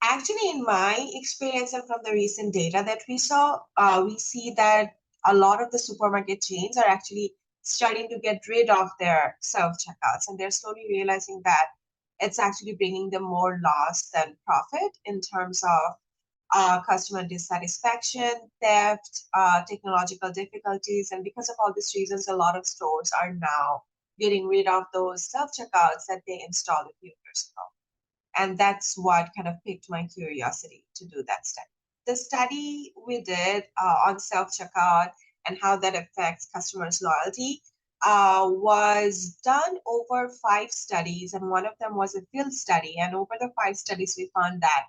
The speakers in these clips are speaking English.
Actually, in my experience and from the recent data that we saw, we see that a lot of the supermarket chains are actually starting to get rid of their self-checkouts, and they're slowly realizing that it's actually bringing them more loss than profit in terms of customer dissatisfaction, theft, technological difficulties. And because of all these reasons, a lot of stores are now getting rid of those self-checkouts that they installed a few years ago. And that's what kind of piqued my curiosity to do that study. The study we did on self-checkout and how that affects customers' loyalty was done over 5 studies, and one of them was a field study. And over the 5 studies, we found that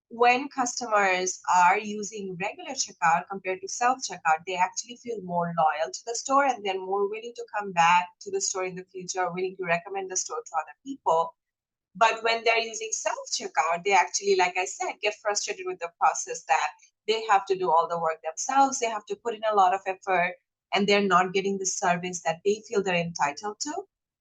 when customers are using regular checkout compared to self-checkout, they actually feel more loyal to the store, and they're more willing to come back to the store in the future, willing to recommend the store to other people. But when they're using self-checkout, they actually, like I said, get frustrated with the process that they have to do all the work themselves. They have to put in a lot of effort, and they're not getting the service that they feel they're entitled to.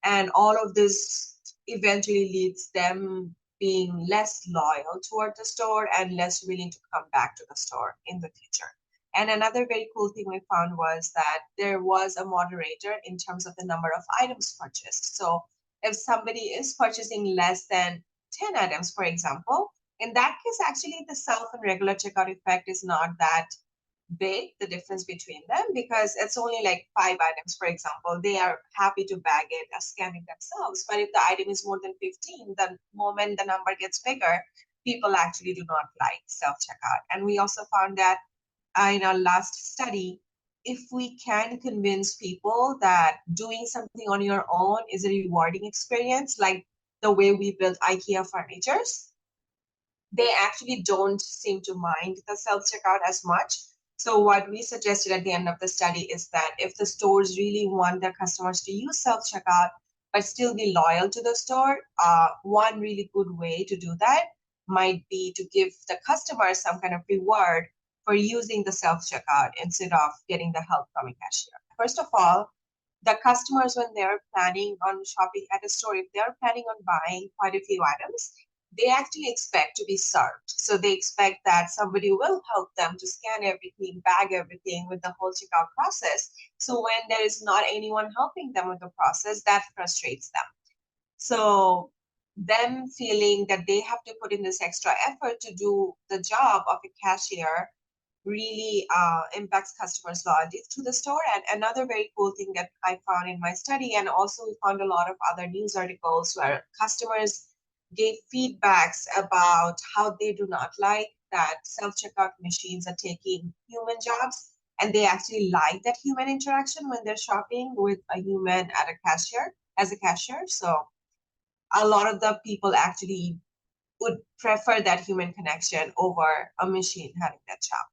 And all of this eventually leads them being less loyal toward the store and less willing to come back to the store in the future. And another very cool thing we found was that there was a moderator in terms of the number of items purchased. So if somebody is purchasing less than 10 items, for example, in that case, actually the self and regular checkout effect is not that big, the difference between them, because it's only like 5 items, for example. They are happy to bag it, scan it themselves. But if the item is more than 15, the moment the number gets bigger, people actually do not like self-checkout. And we also found that in our last study, if we can convince people that doing something on your own is a rewarding experience, like the way we built IKEA furnitures, they actually don't seem to mind the self-checkout as much. So what we suggested at the end of the study is that if the stores really want their customers to use self-checkout, but still be loyal to the store, one really good way to do that might be to give the customer some kind of reward for using the self-checkout instead of getting the help from a cashier. First of all, the customers, when they're planning on shopping at a store, if they're planning on buying quite a few items, they actually expect to be served. So they expect that somebody will help them to scan everything, bag everything with the whole checkout process. So when there is not anyone helping them with the process, that frustrates them. So them feeling that they have to put in this extra effort to do the job of a cashier really impacts customers' loyalty to the store. And another very cool thing that I found in my study, and also we found a lot of other news articles where customers gave feedbacks about how they do not like that self-checkout machines are taking human jobs, and they actually like that human interaction when they're shopping with a human at a cashier, as a cashier. So a lot of the people actually would prefer that human connection over a machine having that job.